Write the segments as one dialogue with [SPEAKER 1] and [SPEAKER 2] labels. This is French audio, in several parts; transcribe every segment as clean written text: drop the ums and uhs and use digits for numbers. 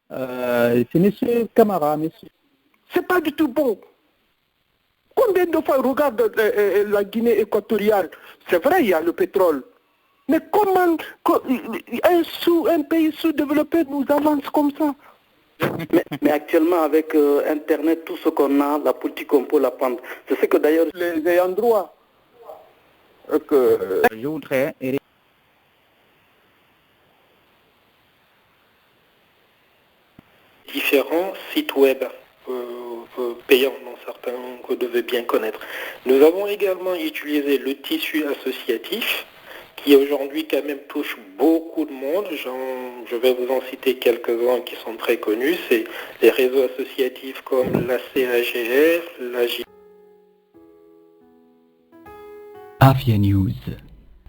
[SPEAKER 1] C'est M. Camara, monsieur.
[SPEAKER 2] C'est pas du tout bon. Combien de fois regarde la Guinée équatoriale? C'est vrai, il y a le pétrole. Mais comment un pays sous-développé nous avance comme ça?
[SPEAKER 3] Mais actuellement, avec Internet, tout ce qu'on a, la politique, on peut la prendre. C'est ce que d'ailleurs
[SPEAKER 2] les ayants droit.
[SPEAKER 1] Je voudrais...
[SPEAKER 4] Différents sites web payants, dont certains que vous devez bien connaître. Nous avons également utilisé le tissu associatif, qui aujourd'hui quand même touche beaucoup de monde. Je vais vous en citer quelques-uns qui sont très connus. C'est les réseaux associatifs comme la CAGF, la J...
[SPEAKER 5] Afia News.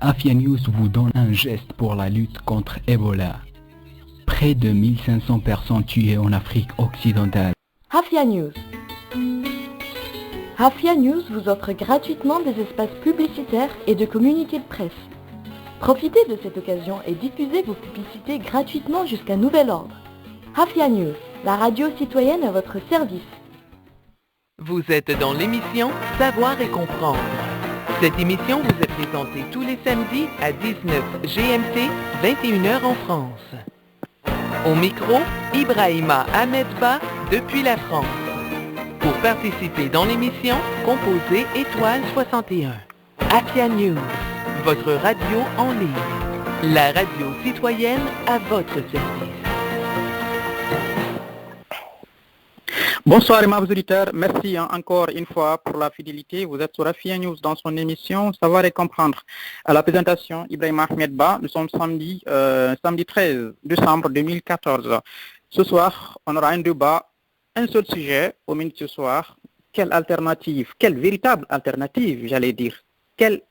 [SPEAKER 5] Afia News vous donne un geste pour la lutte contre Ebola. Près de 1500 personnes tuées en Afrique occidentale.
[SPEAKER 6] Afia News. Afia News vous offre gratuitement des espaces publicitaires et de communiqués de presse. Profitez de cette occasion et diffusez vos publicités gratuitement jusqu'à nouvel ordre. Afia News, la radio citoyenne à votre service.
[SPEAKER 7] Vous êtes dans l'émission Savoir et comprendre. Cette émission vous est présentée tous les samedis à 19 GMT, 21h en France. Au micro, Ibrahima Ahmedba depuis la France. Pour participer dans l'émission, composez étoile 61. Afia News, votre radio en ligne. La radio citoyenne à votre service.
[SPEAKER 1] Bonsoir, aimables auditeurs. Merci encore une fois pour la fidélité. Vous êtes sur Afia News dans son émission Savoir et comprendre. À la présentation, Ibrahim Ahmedba. Nous sommes samedi 13 décembre 2014. Ce soir, on aura un débat, un seul sujet au menu ce soir. Quelle alternative, quelle véritable alternative, j'allais dire. Quelle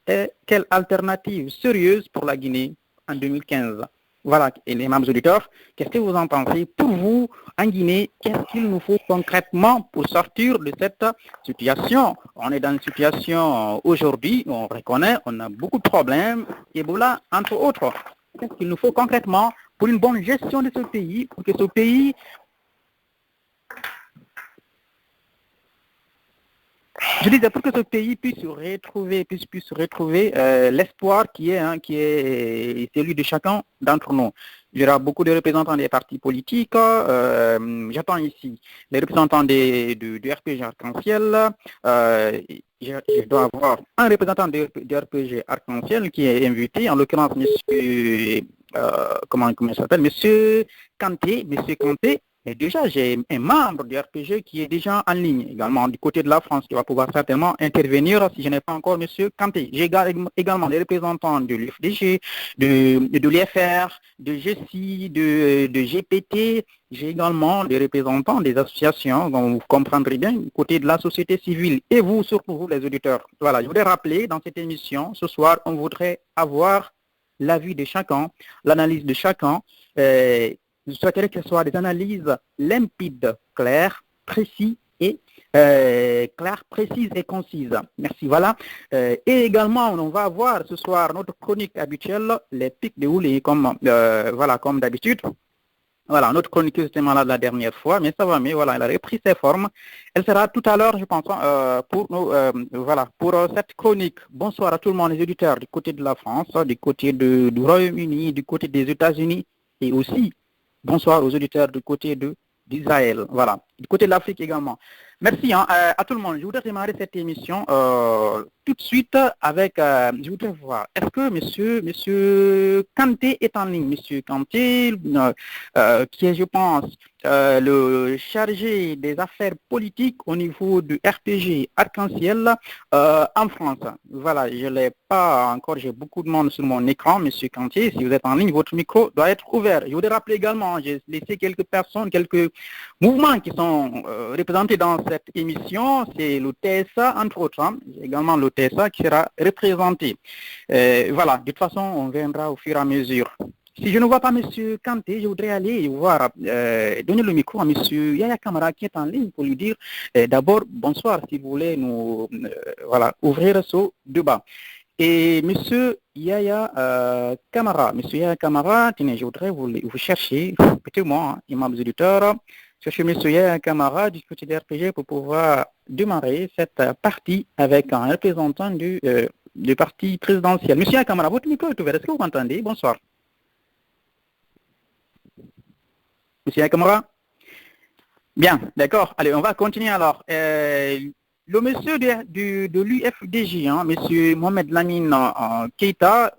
[SPEAKER 1] alternative sérieuse pour la Guinée en 2015? Voilà, et les mêmes auditeurs, qu'est-ce que vous en pensez? Pour vous, en Guinée, qu'est-ce qu'il nous faut concrètement pour sortir de cette situation? On est dans une situation aujourd'hui, on reconnaît, on a beaucoup de problèmes, Ebola entre autres. Qu'est-ce qu'il nous faut concrètement pour une bonne gestion de ce pays, pour que ce pays... Je disais pour que ce pays puisse retrouver l'espoir qui est celui de chacun d'entre nous. Il y aura beaucoup de représentants des partis politiques. J'attends ici les représentants du RPG Arc-en-Ciel. Je dois avoir un représentant du RPG Arc-en-Ciel qui est invité, en l'occurrence monsieur comment il s'appelle, monsieur Kanté. Et déjà, j'ai un membre du RPG qui est déjà en ligne, également du côté de la France, qui va pouvoir certainement intervenir si je n'ai pas encore M. Kanté. J'ai également les représentants de l'UFDG, de l'IFR, de GECI, de GPT. J'ai également des représentants des associations, comme vous comprendrez bien, du côté de la société civile. Et vous, surtout vous, les auditeurs. Voilà, je voudrais rappeler, dans cette émission, ce soir, on voudrait avoir l'avis de chacun, l'analyse de chacun. Je souhaiterais que ce soit des analyses limpides, claires, précises et concises. Merci, voilà. Et également, on va avoir ce soir notre chronique habituelle, les pics de Oulé, comme d'habitude. Voilà, notre chroniqueuse était malade la dernière fois, mais ça va, mais voilà, elle a repris ses formes. Elle sera tout à l'heure, je pense, pour cette chronique. Bonsoir à tout le monde, les auditeurs du côté de la France, du côté du Royaume-Uni, du côté des États-Unis et aussi bonsoir aux auditeurs du côté d'Israël, voilà, du côté de l'Afrique également. Merci à tout le monde. Je voudrais démarrer cette émission tout de suite avec, je voudrais voir, est-ce que monsieur Kanté est en ligne? Monsieur Kanté, qui est, je pense, le chargé des affaires politiques au niveau du RPG Arc-en-Ciel en France. Voilà, je ne l'ai pas encore, j'ai beaucoup de monde sur mon écran. Monsieur Kanté, si vous êtes en ligne, votre micro doit être ouvert. Je voudrais rappeler également, j'ai laissé quelques personnes, quelques mouvements qui sont représentés dans cette émission. C'est le TSA, entre autres. J'ai également le TSA qui sera représenté. Voilà, de toute façon, on viendra au fur et à mesure. Si je ne vois pas M. Kanté, je voudrais aller voir, donner le micro à M. Yaya Camara qui est en ligne pour lui dire d'abord bonsoir si vous voulez nous ouvrir ce débat. Et Monsieur Yaya Kamara, Monsieur Yaya Kamara, tenez, je voudrais vous chercher, écoutez-moi, hein, imams auditeurs, cherchez Monsieur Yaya Kamara du côté de RPG pour pouvoir démarrer cette partie avec un représentant du parti présidentiel. Monsieur Yaya Kamara, votre micro est ouvert, est-ce que vous m'entendez? Bonsoir. Monsieur Yaya Kamara? Bien, d'accord. Allez, on va continuer alors. Le monsieur de l'UFDJ, hein, monsieur Mohamed Lamine Keita,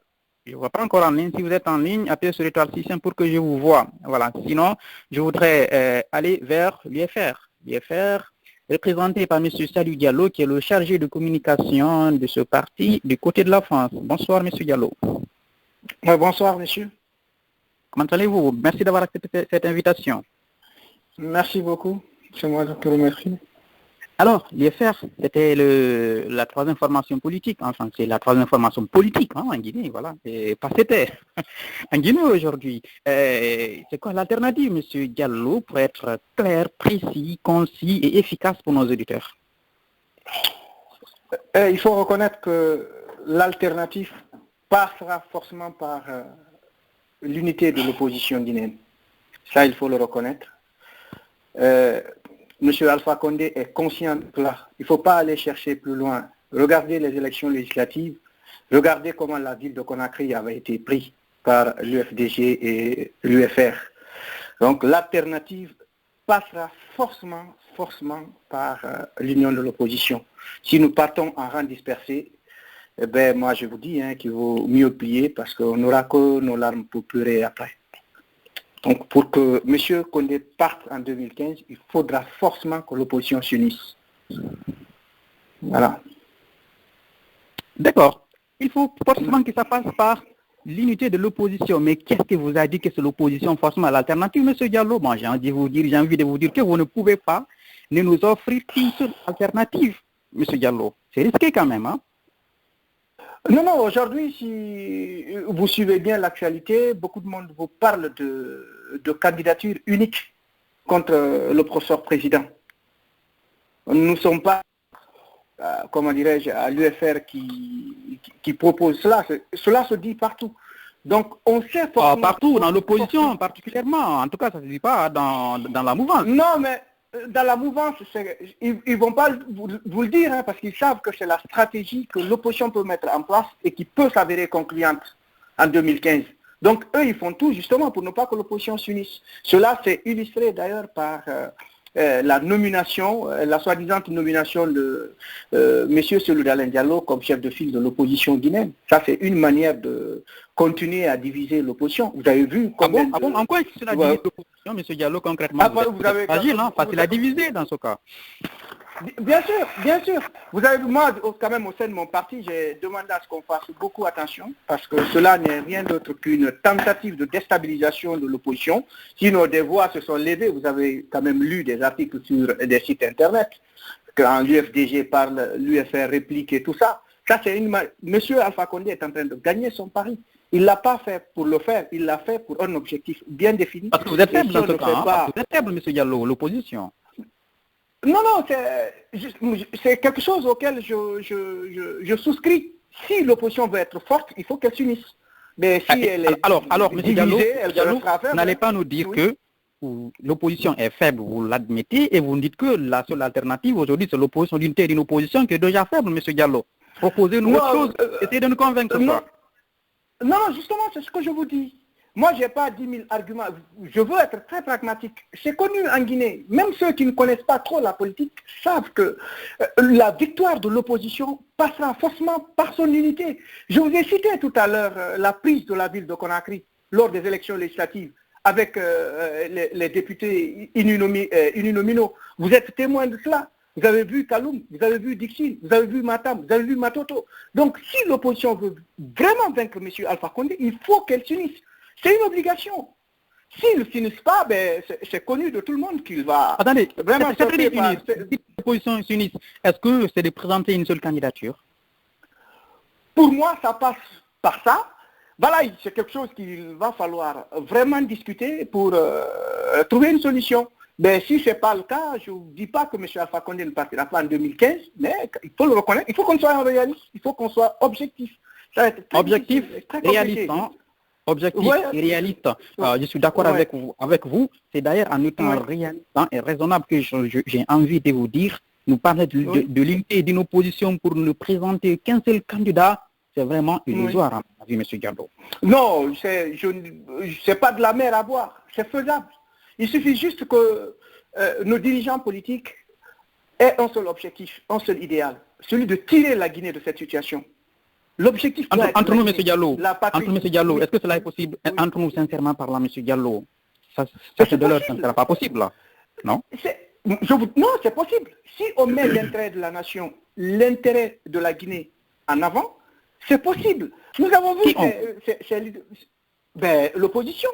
[SPEAKER 1] je ne vois pas encore en ligne. Si vous êtes en ligne, appuyez sur l'étoile 6 pour que je vous voie. Voilà. Sinon, je voudrais aller vers l'UFR. L'UFR, représenté par monsieur Salou Diallo, qui est le chargé de communication de ce parti du côté de la France. Bonsoir, monsieur Diallo.
[SPEAKER 8] Bonsoir, monsieur.
[SPEAKER 1] Comment allez-vous? Merci d'avoir accepté cette invitation.
[SPEAKER 8] Merci beaucoup. C'est moi qui vous remercie.
[SPEAKER 1] Alors, l'IFR, c'était la troisième formation politique. Enfin, c'est la troisième formation politique hein, en Guinée, voilà. Et pas c'était. En Guinée aujourd'hui. C'est quoi l'alternative, monsieur Diallo, pour être clair, précis, concis et efficace pour nos auditeurs?
[SPEAKER 8] Il faut reconnaître que l'alternative passera forcément par l'unité de l'opposition guinéenne. Ça, il faut le reconnaître. Monsieur Alpha Condé est conscient de cela. Il ne faut pas aller chercher plus loin. Regardez les élections législatives. Regardez comment la ville de Conakry avait été prise par l'UFDG et l'UFR. Donc l'alternative passera forcément par l'union de l'opposition. Si nous partons en rang dispersé, eh ben, moi je vous dis qu'il vaut mieux plier parce qu'on n'aura que nos larmes pour pleurer après. Donc pour que M. Condé parte en 2015, il faudra forcément que l'opposition s'unisse. Voilà.
[SPEAKER 1] D'accord. Il faut forcément que ça passe par l'unité de l'opposition. Mais qu'est-ce que vous a dit que c'est l'opposition forcément l'alternative, M. Diallo? Bon, j'ai envie de vous dire que vous ne pouvez pas nous offrir qu'une seule alternative, M. Diallo. C'est risqué quand même, hein?
[SPEAKER 8] Non, aujourd'hui, si vous suivez bien l'actualité, beaucoup de monde vous parle de candidature unique contre le professeur président. Nous ne sommes pas, comment dirais-je, à l'UFR qui propose cela. Cela se dit partout. Donc, on sait...
[SPEAKER 1] partout, dans l'opposition particulièrement. En tout cas, ça ne se dit pas dans la mouvance.
[SPEAKER 8] Non, mais... Dans la mouvance, ils ne vont pas vous le dire, parce qu'ils savent que c'est la stratégie que l'opposition peut mettre en place et qui peut s'avérer concluante en 2015. Donc, eux, ils font tout justement pour ne pas que l'opposition s'unisse. Cela s'est illustré d'ailleurs par la nomination, la soi-disant nomination de M. Selou Dalein Diallo comme chef de file de l'opposition guinéenne. Ça, c'est une manière de continuer à diviser l'opposition. Vous avez vu
[SPEAKER 1] combien en quoi est-ce que cela divise l'opposition, M. Diallo, concrètement? Vous avez fragile, hein, facile à diviser dans ce cas.
[SPEAKER 8] Bien sûr. Vous avez vu, moi, quand même, au sein de mon parti, j'ai demandé à ce qu'on fasse beaucoup attention, parce que cela n'est rien d'autre qu'une tentative de déstabilisation de l'opposition. Sinon, des voix se sont levées. Vous avez quand même lu des articles sur des sites internet, quand l'UFDG parle, l'UFR réplique et tout ça. Ça, c'est Monsieur Alpha Condé est en train de gagner son pari. Il ne l'a pas fait pour le faire, il l'a fait pour un objectif bien défini.
[SPEAKER 1] Parce que vous êtes faible dans ce cas, vous êtes faible, M. Diallo, l'opposition.
[SPEAKER 8] Non, c'est quelque chose auquel je souscris. Si l'opposition veut être forte, il faut qu'elle s'unisse. Mais si elle est
[SPEAKER 1] alors, M. Diallo,
[SPEAKER 8] vous
[SPEAKER 1] n'allez pas nous dire que l'opposition est faible, vous l'admettez, et vous nous dites que la seule alternative aujourd'hui, c'est l'opposition d'une opposition qui est déjà faible, M. Diallo. Proposez-nous autre chose, essayez de nous convaincre.
[SPEAKER 8] Non, justement, c'est ce que je vous dis. Moi, je n'ai pas 10 000 arguments. Je veux être très pragmatique. C'est connu en Guinée. Même ceux qui ne connaissent pas trop la politique savent que la victoire de l'opposition passera forcément par son unité. Je vous ai cité tout à l'heure la prise de la ville de Conakry lors des élections législatives avec les députés uninominaux. Vous êtes témoin de cela. Vous avez vu Kaloum, vous avez vu Dixine, vous avez vu Matam, vous avez vu Matoto. Donc, si l'opposition veut vraiment vaincre M. Alpha Condé, il faut qu'elle s'unisse. C'est une obligation. S'ils ne s'unissent pas, c'est connu de tout le monde qu'il va...
[SPEAKER 1] Attendez, vraiment si l'opposition s'unisse, est-ce que c'est de présenter une seule candidature?
[SPEAKER 8] Pour moi, ça passe par ça. Voilà, c'est quelque chose qu'il va falloir vraiment discuter pour trouver une solution. Mais si ce n'est pas le cas, je ne vous dis pas que M. Alpha Condé ne partira pas en 2015, mais il faut le reconnaître, il faut qu'on soit réaliste, il faut qu'on soit objectif. Ça va être très
[SPEAKER 1] objectif,
[SPEAKER 8] difficile, très compliqué.
[SPEAKER 1] réaliste, hein. Objectif
[SPEAKER 8] Ouais.
[SPEAKER 1] et réaliste. Je suis d'accord
[SPEAKER 8] Ouais.
[SPEAKER 1] avec vous. C'est d'ailleurs en étant
[SPEAKER 8] Ouais.
[SPEAKER 1] réaliste et raisonnable que j'ai envie de vous dire, nous parler
[SPEAKER 8] Oui.
[SPEAKER 1] de l'unité d'une opposition pour ne présenter qu'un seul candidat, c'est vraiment illusoire, à mon avis, M. Diallo.
[SPEAKER 8] Non, c'est pas de la mer à boire, c'est faisable. Il suffit juste que nos dirigeants politiques aient un seul objectif, un seul idéal, celui de tirer la Guinée de cette situation. L'objectif
[SPEAKER 1] entre nous, M. Diallo,
[SPEAKER 8] la patrie.
[SPEAKER 1] entre M. Diallo,
[SPEAKER 8] Oui.
[SPEAKER 1] est-ce que cela est possible?
[SPEAKER 8] Oui.
[SPEAKER 1] Entre nous, sincèrement parlant, M. Diallo, ça
[SPEAKER 8] C'est
[SPEAKER 1] c'est de l'heure, ça ne
[SPEAKER 8] possible.
[SPEAKER 1] sera pas possible, là. Non?
[SPEAKER 8] Non, c'est possible. Si on met l'intérêt de la nation, l'intérêt de la Guinée en avant, c'est possible. Nous avons vu l'opposition.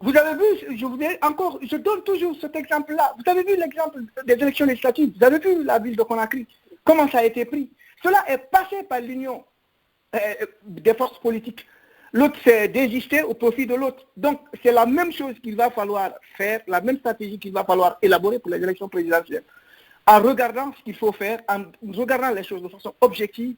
[SPEAKER 8] Vous avez vu, je donne toujours cet exemple-là. Vous avez vu l'exemple des élections législatives. Vous avez vu la ville de Conakry, comment ça a été pris. Cela est passé par l'union des forces politiques. L'autre s'est désisté au profit de l'autre. Donc, c'est la même chose qu'il va falloir faire, la même stratégie qu'il va falloir élaborer pour les élections présidentielles. En regardant ce qu'il faut faire, en regardant les choses de façon objective,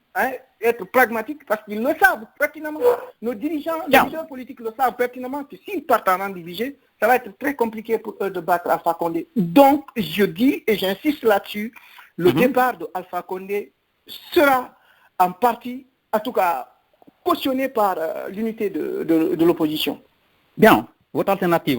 [SPEAKER 8] être pragmatique, parce qu'ils le savent pertinemment. Nos dirigeants, les leaders politiques le savent pertinemment que s'ils partent en rang divisé, ça va être très compliqué pour eux de battre Alpha Condé. Donc, je dis, et j'insiste là-dessus, le départ de Alpha Condé sera en partie, en tout cas, cautionné par l'unité de l'opposition.
[SPEAKER 1] Bien. Votre alternative,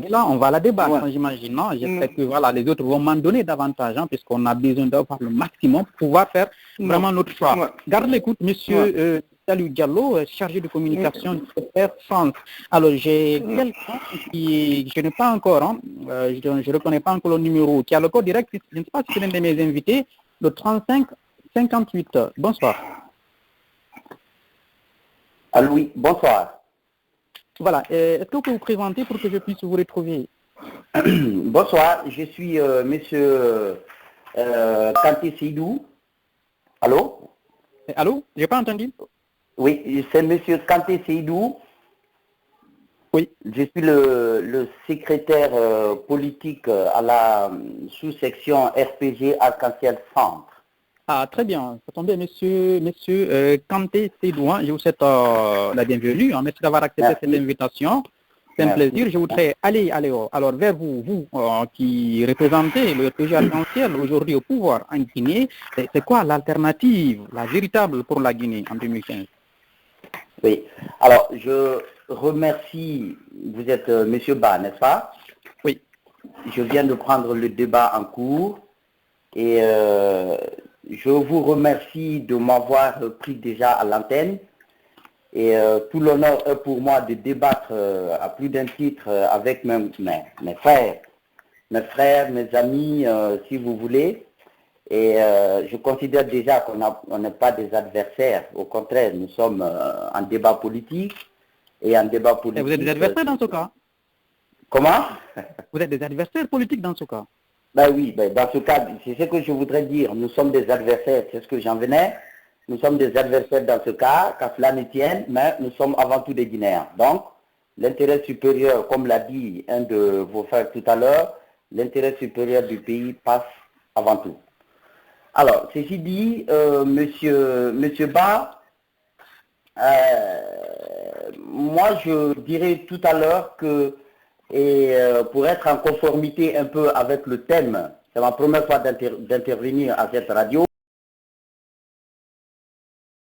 [SPEAKER 1] là, on va la débattre, j'imagine. J'espère que voilà, les autres vont m'en donner davantage, puisqu'on a besoin d'avoir le maximum pour pouvoir faire vraiment notre choix. Garde l'écoute, monsieur Salou Diallo, chargé de communication de Air France. Alors, j'ai quelqu'un qui, je n'ai pas encore, je ne reconnais pas encore le numéro, qui a le code direct, je ne sais pas si c'est l'un de mes invités, le 3558. Bonsoir.
[SPEAKER 9] Allô, oui, bonsoir.
[SPEAKER 1] Voilà, est-ce que vous pouvez vous présenter pour que je puisse vous retrouver?
[SPEAKER 9] Bonsoir, je suis monsieur Kanté Seydou. Allô?
[SPEAKER 1] Allô? Je n'ai pas entendu?
[SPEAKER 9] Oui, c'est monsieur Kanté Seydou.
[SPEAKER 1] Oui.
[SPEAKER 9] Je suis le secrétaire politique à la sous-section RPG Arc-en-Ciel Centre.
[SPEAKER 1] Ah, très bien. Ça tombe bien, monsieur Kanté Seydou. Je vous souhaite la bienvenue. Merci d'avoir accepté cette invitation. C'est un plaisir. Je voudrais aller alors vers vous qui représentez le RPG Arc-en-Ciel aujourd'hui au pouvoir en Guinée. C'est quoi l'alternative, la véritable pour la Guinée en 2015?
[SPEAKER 9] Oui. Alors, je remercie, vous êtes monsieur Ba, n'est-ce pas?
[SPEAKER 1] Oui.
[SPEAKER 9] Je viens de prendre le débat en cours et je vous remercie de m'avoir pris déjà à l'antenne et tout l'honneur est pour moi de débattre à plus d'un titre avec mes frères, mes amis, si vous voulez. Et je considère déjà qu'on n'est pas des adversaires. Au contraire, nous sommes en débat politique et en débat politique.
[SPEAKER 1] Et vous êtes des adversaires dans ce cas?
[SPEAKER 9] Comment?
[SPEAKER 1] Vous êtes des adversaires politiques dans ce cas?
[SPEAKER 9] Ben oui, dans ce cas, c'est ce que je voudrais dire. Nous sommes des adversaires, c'est ce que j'en venais. Nous sommes des adversaires dans ce cas, qu'à cela ne tienne, mais nous sommes avant tout des Guinéens. Donc, l'intérêt supérieur, comme l'a dit un de vos frères tout à l'heure, l'intérêt supérieur du pays passe avant tout. Alors, ceci dit, monsieur Ba, moi je dirais tout à l'heure que pour être en conformité un peu avec le thème, c'est ma première fois d'intervenir à cette radio,